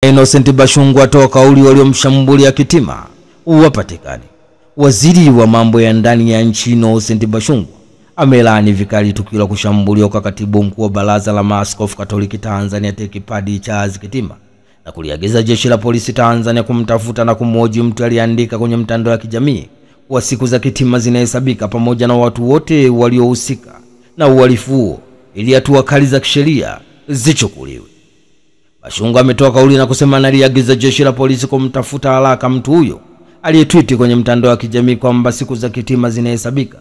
Innocent Bashungwa atoa kauli waliomshambulia Kitima uwapatikani. Waziri wa mambo ya ndani ya nchi Innocent Bashungwa amelaani vikali tukio la kushambuliwa kwa katibu mkuu wa Baraza la Maaskofu Katoliki Tanzania TEC Padri Charles Kitima na kuliagiza jeshi la polisi Tanzania kumtafuta na kumhoji mtu aliyeandika kwenye mtandao wa kijamii kwa siku za Kitima zinahesabika pamoja na watu wote waliohusika na uhalifu huo ili hatua kali za kisheria zichukuliwe. Bashungwa ametoa kauli na kusema analiagiza jeshi la polisi kumtafuta haraka mtu huyo aliyetweet kwenye mtandao wa kijamii kwamba siku za Kitima zinahesabika.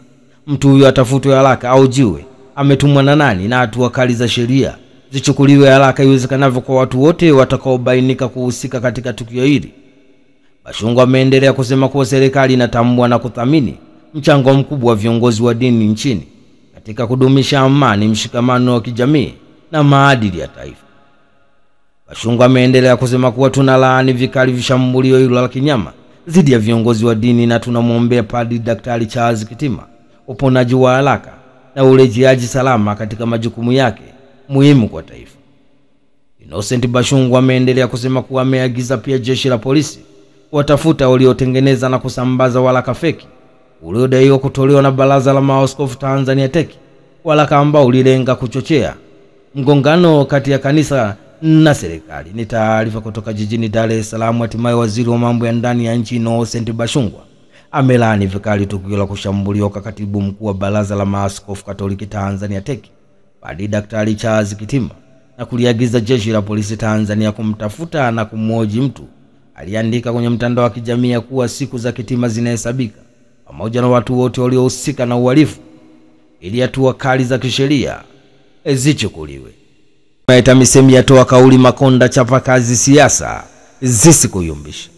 Mtu huyo atafutwe haraka au jiwe ametumwa na nani na hatua kali za sheria zichukuliwe haraka iwezekanavyo kwa watu wote watakaobainika kuhusika katika tukio hili. Bashungwa ameendelea kusema kuwa serikali inatambua na kuthamini mchango mkubwa wa viongozi wa dini nchini katika kudumisha amani, mshikamano wa kijamii na maadili ya taifa. Bashungwa ameendelea kusema kuwa tunalaani vikali vishambulio hilo la kinyama dhidi ya viongozi wa dini na tunamwombea Padri Daktari Charles Kitima uponaji wa haraka na urejeaji salama katika majukumu yake muhimu kwa taifa. Innocent Bashungwa ameendelea kusema kuwa ameagiza pia jeshi la polisi watafuta waliotengeneza na kusambaza waraka feki uliodaiwa kutolewa na Baraza la Maaskofu Tanzania TEC, waraka ambao ulilenga kuchochea mgongano kati ya kanisa na serikali. Ni taarifa kutoka jijini Dar es Salaam. Hatimaye waziri wa mambo ya ndani ya nchi Innocent Bashungwa amelaani vikali tukio la kushambuliwa kwa katibu mkuu wa Baraza la Maaskofu Katoliki Tanzania TEC Padri Daktari Charles Kitima na kuliagiza jeshi la polisi Tanzania kumtafuta na kumhoji mtu aliandika kwenye mtandao wa kijamii kuwa siku za Kitima zinahesabika pamoja na watu wote waliohusika na uhalifu ili hatua kali za kisheria zichukuliwe. TAMISEMI yatoa kauli Makonda chapa kazi siasa zisikuyumbisha.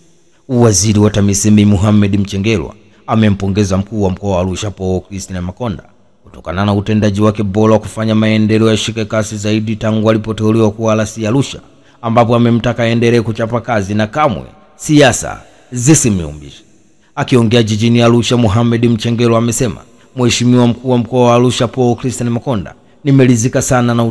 Waziri wa TAMISEMI Mohamed Mchengerwa amempongeza mkuu wa mkoa wa Arusha Paul Christine Makonda kutokana na utendaji wake bora wa kufanya maendeleo yashike kasi zaidi tangu alipoteuliwa kuwa RC Arusha, ambapo amemtaka aendelee kuchapa kazi na kamwe siasa zisimyumbishe. Akiongea jijini Arusha, Mohamed Mchengerwa amesema, Mheshimiwa mkuu wa mkoa wa Arusha Paul Christine Makonda, nimeridhika sana na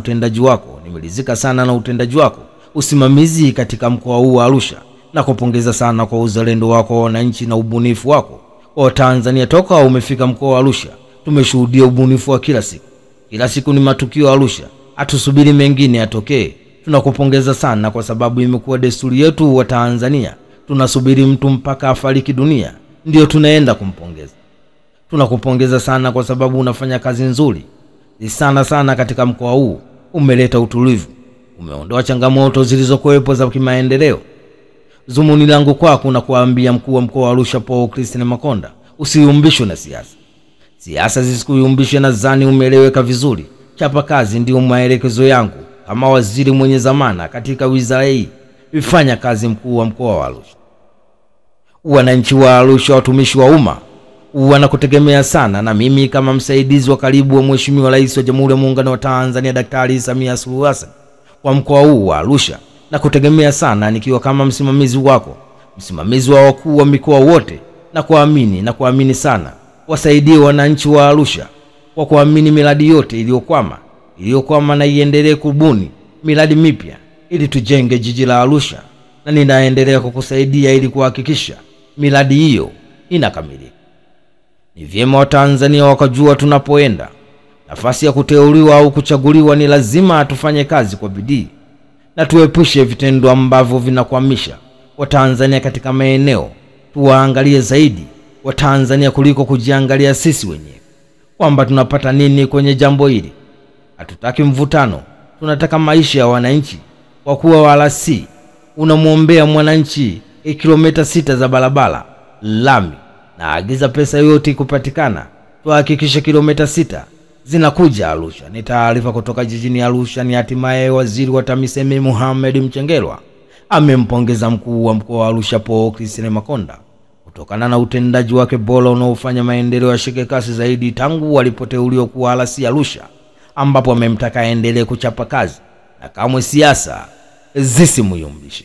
utendaji wako usimamizi katika mkoa huu wa Arusha na kupongeza sana kwa uzalendo wako wa wananchi na ubunifu wako wa Tanzania. Toka umefika mkoa wa Arusha tumeshuhudia ubunifu wa kila siku ni matukio Arusha, atusubiri mengine yatokee. Tunakupongeza sana kwa sababu imekuwa desturi yetu wa Tanzania, tunasubiri mtu mpaka afariki dunia ndio tunaenda kumpongeza. Tunakupongeza sana kwa sababu unafanya kazi nzuri sana katika mkoa huu, umeleta utulivu, umeondoa changamoto zilizokuwepo za kimaendeleo. Zumuni langu kwako na kuambia mkuu wa mkoa wa Arusha Paul Christine Makonda, usiyumbishwe na siasa zisikuyumbishe. Nadhani umeeleweka vizuri. Chapa kazi ndio maelekezo yangu kama waziri mwenye zamana katika wizara hii. Ifanya kazi mkuu wa mkoa wa Arusha. Wananchi wa Arusha, watumishi wa umma wanakutegemea sana, na mimi kama msaidizi wa karibu wa Mheshimiwa Rais wa Jamhuri ya Muungano wa Tanzania Daktari Samia Suluhu Hassan kwa mkoa huu wa Arusha na kutegemea sana nikiwa kama msimamizi wako, msimamizi wa wakuu wa mikoa wote, na kuamini sana wasaidie wananchi wa Arusha kwa kuamini miradi yote iliyokwama na iendelee kubuni miradi mipya ili tujenge jiji la Arusha, na ninaendelea kukusaidia ili kuhakikisha miradi hiyo inakamilika. Ni vyema Watanzania wakajua tunapoenda. Nafasi ya kuteuliwa au kuchaguliwa ni lazima tufanye kazi kwa bidii na tuepushe vitendo ambavyo vinakwamisha Watanzania katika maeneo. Tuwaangalie zaidi Watanzania kuliko kujiangalia sisi wenyewe kwamba tunapata nini kwenye jambo hili. Hatutaki mvutano, tunataka maisha ya wananchi. Kwa kuwa walasi unamwombea mwananchi kilomita 6 za barabara lami na agiza pesa yote kupatikana, tuhakikishe kilomita 6 zinakuja Arusha. Ni taarifa kutoka jijini Arusha. Ni hatimaye waziri wa TAMISEMI Mohamed Mchengerwa amempongeza mkuu wa mkoa wa Arusha Paul Christine Makonda kutokana na utendaji wake bora unaofanya maendeleo yashike kasi zaidi tangu alipoteuliwa kuwa RC Arusha, ambapo amemtaka aendelee kuchapa kazi na kamwe siasa zisimyumbishe.